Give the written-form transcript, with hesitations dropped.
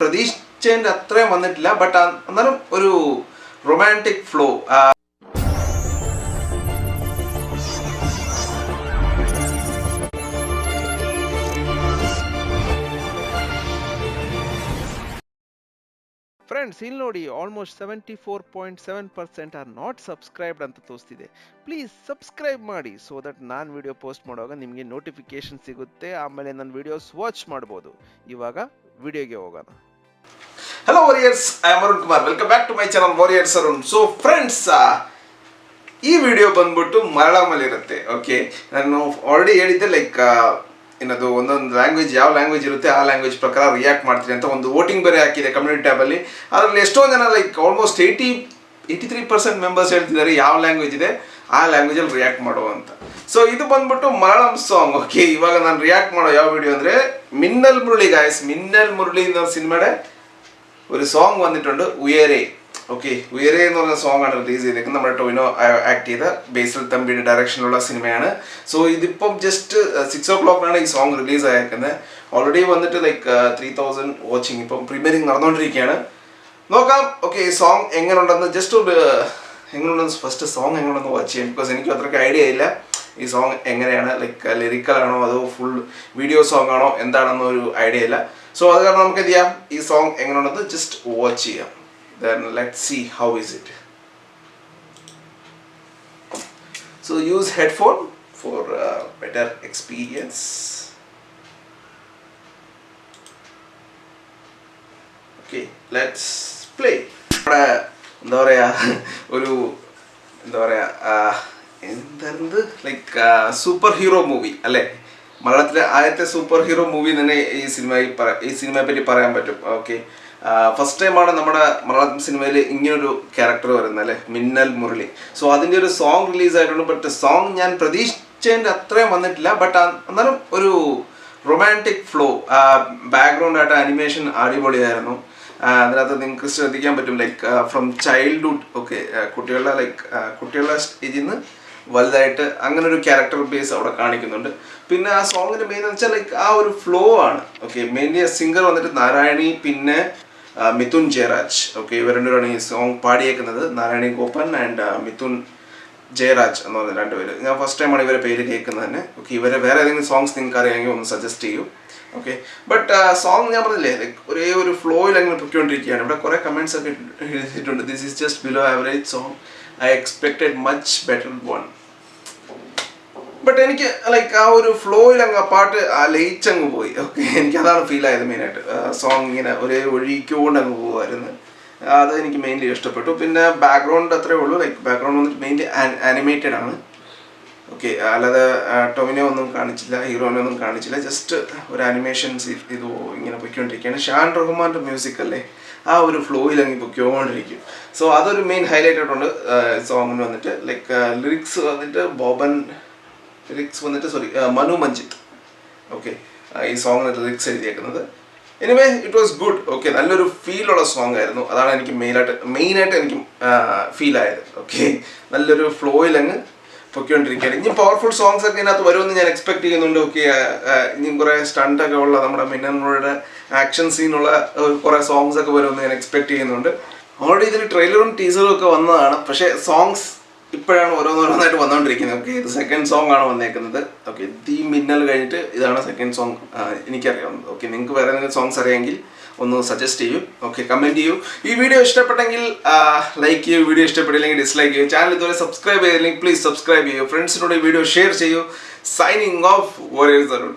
പ്രതീക്ഷിച്ചതിൻ്റെ അത്രയും വന്നിട്ടില്ല. ബട്ട് എന്നാലും ഒരു റൊമാൻറ്റിക് ഫ്ലോ. ಫ್ರೆಂಡ್ಸ್, ಇಲ್ಲಿ ನೋಡಿ ಆಲ್ಮೋಸ್ಟ್ 74.7% ಆರ್ ನಾಟ್ ಸಬ್ಸ್ಕ್ರೈಬ್ಡ್ ಅಂತ ತೋರಿಸ್ತಿದೆ. ಪ್ಲೀಸ್ ಸಬ್ಸ್ಕ್ರೈಬ್ ಮಾಡಿ ಸೊ ದಟ್ ನಾನು ವಿಡಿಯೋ ಪೋಸ್ಟ್ ಮಾಡುವಾಗ ನಿಮಗೆ ನೋಟಿಫಿಕೇಶನ್ ಸಿಗುತ್ತೆ, ಆಮೇಲೆ ನನ್ನ ವಿಡಿಯೋಸ್ ವಾಚ್ ಮಾಡ್ಬೋದು. ಇವಾಗ ವಿಡಿಯೋಗೆ ಹೋಗೋಣ. Hello warriors, I am Arun Kumar. Welcome back to my channel warriors Arun. So friends, ಈ ವಿಡಿಯೋ ಬಂದ್ಬಿಟ್ಟು ಮಲಯಾಳಮಲ್ಲಿ ಇರುತ್ತೆ. ಓಕೆ, ನಾನು ಆಲ್ರೆಡಿ ಹೇಳಿದ್ದೆ ಲೈಕ್ ಏನದು ಒಂದೊಂದು ಲ್ಯಾಂಗ್ವೇಜ್ ಯಾವ ಲ್ಯಾಂಗ್ವೇಜ್ ಇರುತ್ತೆ ಆ ಲ್ಯಾಂಗ್ವೇಜ್ ಪ್ರಕಾರ ರಿಯಾಕ್ಟ್ ಮಾಡ್ತೀನಿ ಅಂತ ಒಂದು ವೋಟಿಂಗ್ ಬೇರೆ ಹಾಕಿದೆ ಕಮ್ಯುನಿಟಿ ಟ್ಯಾಬಲ್ಲಿ. ಅದರಲ್ಲಿ ಎಷ್ಟೊಂದು ಜನ ಲೈಕ್ ಆಲ್ಮೋಸ್ಟ್ 83% ಮೆಂಬರ್ಸ್ ಹೇಳ್ತಿದ್ದಾರೆ ಯಾವ ಲ್ಯಾಂಗ್ವೇಜ್ ಇದೆ ಆ ಲ್ಯಾಂಗ್ವೇಜಲ್ಲಿ ರಿಯಾಕ್ಟ್ ಮಾಡುವ ಅಂತ. ಸೊ ಇದು ಬಂದ್ಬಿಟ್ಟು ಮಲಯಾಳಂ ಸಾಂಗ್. ಓಕೆ, ಇವಾಗ ನಾನು ರಿಯಾಕ್ಟ್ ಮಾಡೋ ಯಾವ ವಿಡಿಯೋ ಅಂದರೆ മിന്നൽ മുരളി ഗായ്സ്. മിന്നൽ മുരളി എന്ന സിനിമയുടെ ഒരു സോങ് വന്നിട്ടുണ്ട്, ഉയരെ. ഓക്കെ, ഉയരെ എന്ന് പറഞ്ഞ സോങ് ആണ് റിലീസ് ചെയ്തേക്കുന്നത്. നമ്മുടെ ടൊവിനോ ആക്ട് ചെയ്ത ബേസിൽ തമ്പിയുടെ ഡയറക്ഷനിലുള്ള സിനിമയാണ്. സോ ഇതിപ്പം ജസ്റ്റ് 6 o'clock ഈ സോങ് റിലീസ് ആയേക്കുന്നത്. ഓൾറെഡി വന്നിട്ട് ലൈക്ക് 3000 വാച്ചിങ്. ഇപ്പം പ്രീമിയറിങ് നടന്നുകൊണ്ടിരിക്കുകയാണ്. നോക്കാം. ഓക്കെ, ഈ സോങ് എങ്ങനെയുണ്ടെന്ന് ജസ്റ്റ് എങ്ങനെയുണ്ടെന്ന് ഫസ്റ്റ് സോങ് എങ്ങനെയുണ്ടെന്ന് വാച്ച് ചെയ്യാം. ബിക്കോസ് എനിക്ക് അത്രയ്ക്ക് ഐഡിയ ഇല്ല ഈ സോങ് എങ്ങനെയാണ്, ലൈക്ക് ലിറിക്കലാണോ അതോ ഫുൾ വീഡിയോ സോങ് ആണോ എന്താണെന്നൊരു ഐഡിയ ഇല്ല. സോ അത് കാരണം നമുക്ക് എന്ത് ചെയ്യാം, ഈ സോങ് എങ്ങനെയുണ്ടെന്ന് ജസ്റ്റ് വാച്ച് ചെയ്യാം. Then let's see how is it. So use headphone for better experience. Okay, let's play. എന്താ പറയുക, ഒരു എന്താ പറയുക എന്തായിരുന്നു ലൈക്ക് സൂപ്പർ ഹീറോ മൂവി അല്ലേ, മലയാളത്തിലെ ആദ്യത്തെ സൂപ്പർ ഹീറോ മൂവി തന്നെ ഈ സിനിമയെ പറ്റി പറയാൻ പറ്റും. ഓക്കെ, ഫസ്റ്റ് ടൈമാണ് നമ്മുടെ മലയാളം സിനിമയിൽ ഇങ്ങനൊരു ക്യാരക്ടർ വരുന്നത് അല്ലേ, മിന്നൽ മുരളി. സോ അതിൻ്റെ ഒരു സോങ് റിലീസ് ആയിട്ടുണ്ട്. ബട്ട് സോങ് ഞാൻ പ്രതീക്ഷിച്ചതിൻ്റെ അത്രയും വന്നിട്ടില്ല. ബട്ട് എന്നാലും ഒരു റൊമാൻറ്റിക് ഫ്ലോ. ബാക്ക്ഗ്രൗണ്ട് ആയിട്ട് അനിമേഷൻ അടിപൊളിയായിരുന്നു. അതിനകത്ത് നിങ്ങൾക്ക് ശ്രദ്ധിക്കാൻ പറ്റും ലൈക്ക് ഫ്രം ചൈൽഡ്ഹുഡ്. ഓക്കെ, കുട്ടികളുടെ സ്റ്റേജിൽ നിന്ന് വലുതായിട്ട് അങ്ങനെ ഒരു ക്യാരക്ടർ ബേസ് അവിടെ കാണിക്കുന്നുണ്ട്. പിന്നെ ആ സോങ്ങിൻ്റെ മെയിൻ എന്ന് വെച്ചാൽ ലൈക്ക് ആ ഒരു ഫ്ലോ ആണ്. ഓക്കെ, മെയിൻലി സിംഗർ വന്നിട്ട് നാരായണി പിന്നെ മിഥുൻ ജയരാജ്. ഓക്കെ, ഇവർ രണ്ടുപേരാണ് ഈ സോങ് പാടിയേക്കുന്നത്. നാരായണി ഗോപൻ ആൻഡ് മിഥുൻ ജയരാജ് എന്ന് പറഞ്ഞ രണ്ടുപേര്. ഞാൻ ഫസ്റ്റ് ടൈമാണ് ഇവരെ പേര് കേൾക്കുന്നത് തന്നെ. ഓക്കെ, ഇവരെ വേറെ ഏതെങ്കിലും സോങ്സ് നിങ്ങൾക്ക് അറിയാമെങ്കിൽ ഒന്ന് സജസ്റ്റ് ചെയ്യൂ. ഓക്കെ, ബട്ട് സോങ് ഞാൻ പറഞ്ഞില്ലേ ലൈക്ക് ഒരേ ഒരു ഫ്ലോയിൽ അങ്ങനെ പൊയ്ക്കൊണ്ടിരിക്കുകയാണ്. ഇവിടെ കുറേ കമൻറ്റ്സ് ഒക്കെ എഴുതിയിട്ടുണ്ട്. This is just below average song, I expected much better one. But എനിക്ക് ലൈക്ക് ആ ഒരു ഫ്ലോയിൽ അങ്ങ് പാട്ട് ലയിച്ചങ്ങ് പോയി. ഓക്കെ, എനിക്കതാണ് ഫീൽ ആയത് മെയിനായിട്ട്. സോങ് ഇങ്ങനെ ഒരേ ഒഴുകിക്കൊണ്ട് അങ്ങ് പോകുമായിരുന്നു. അത് എനിക്ക് മെയിൻലി ഇഷ്ടപ്പെട്ടു. പിന്നെ ബാക്ക്ഗ്രൗണ്ട് അത്രേ ഉള്ളൂ, ലൈക്ക് ബാക്ക്ഗ്രൗണ്ട് വന്നിട്ട് മെയിൻലി ആനിമേറ്റഡ് ആണ്. ഓക്കെ, അല്ലാതെ ടൊവിനോ ഒന്നും കാണിച്ചില്ല, ഹീറോനെ ഒന്നും കാണിച്ചില്ല. ജസ്റ്റ് ഒരു ആനിമേഷൻ ഇത് ഇങ്ങനെ പൊയ്ക്കൊണ്ടിരിക്കുകയാണ്. ഷാൻ റഹ്മാൻ്റെ മ്യൂസിക് അല്ലേ, ആ ഒരു ഫ്ലോയിൽ അങ്ങ് പൊയ്ക്കൊണ്ടിരിക്കും. സോ അതൊരു മെയിൻ ഹൈലൈറ്റ് ആയിട്ടുണ്ട് സോങ്ങിന് വന്നിട്ട്. ലൈക്ക് ലിറിക്സ് വന്നിട്ട് മനു മഞ്ജിത്ത്. ഓക്കെ, ഈ സോങ്ങിന് ലിറിക്സ് എഴുതിയേക്കുന്നത്. Anyway it was good. Okay, നല്ലൊരു ഫീലുള്ള സോങ് ആയിരുന്നു. അതാണ് എനിക്ക് മെയിനായിട്ട് എനിക്ക് ഫീൽ ആയത്. ഓക്കെ, നല്ലൊരു ഫ്ലോയിൽ അങ്ങ് പൊയ്ക്കൊണ്ടിരിക്കുകയാണ്. ഇനി പവർഫുൾ സോങ്സ് ഒക്കെ ഇതിനകത്ത് വരുമെന്ന് ഞാൻ എക്സ്പെക്ട് ചെയ്യുന്നുണ്ട്. ഓക്കെ, ഇനിയും കുറേ സ്റ്റണ്ടൊക്കെ ഉള്ള നമ്മുടെ മിന്നലിനോടെ ആക്ഷൻ സീനുള്ള കുറേ സോങ്സ് ഒക്കെ വരുമെന്ന് ഞാൻ എക്സ്പെക്ട് ചെയ്യുന്നുണ്ട്. ഓൾറെഡി ഇതിൽ ട്രെയിലറും ടീസറും ഒക്കെ വന്നതാണ്. പക്ഷേ സോങ്സ് ഇപ്പോഴാണ് ഓരോന്നോരോന്നായിട്ട് വന്നുകൊണ്ടിരിക്കുന്നത്. ഓക്കെ, ഇത് സെക്കൻഡ് സോങ് ആണ് വന്നേക്കുന്നത്. ഓക്കെ, ഈ മിന്നൽ കഴിഞ്ഞിട്ട് ഇതാണ് സെക്കൻഡ് സോങ് എനിക്കറിയാവുന്നത്. ഓക്കെ, നിങ്ങൾക്ക് വേറെ എന്തെങ്കിലും സോങ്സ് അറിയാമെങ്കിൽ ഒന്ന് സജസ്റ്റ് ചെയ്യൂ. ഓക്കെ, കമൻറ്റ് ചെയ്യൂ. ഈ വീഡിയോ ഇഷ്ടപ്പെട്ടെങ്കിൽ ലൈക്ക് ചെയ്യൂ, വീഡിയോ ഇഷ്ടപ്പെട്ടില്ലെങ്കിൽ ഡിസ്ലൈക്ക് ചെയ്യൂ. ചാനൽ ഇതുവരെ സബ്സ്ക്രൈബ് ചെയ്തില്ലെങ്കിൽ പ്ലീസ് സബ്സ്ക്രൈബ് ചെയ്യൂ. ഫ്രണ്ട്സിനോട് ഈ വീഡിയോ ഷെയർ ചെയ്യൂ. Signing off warriors Arun.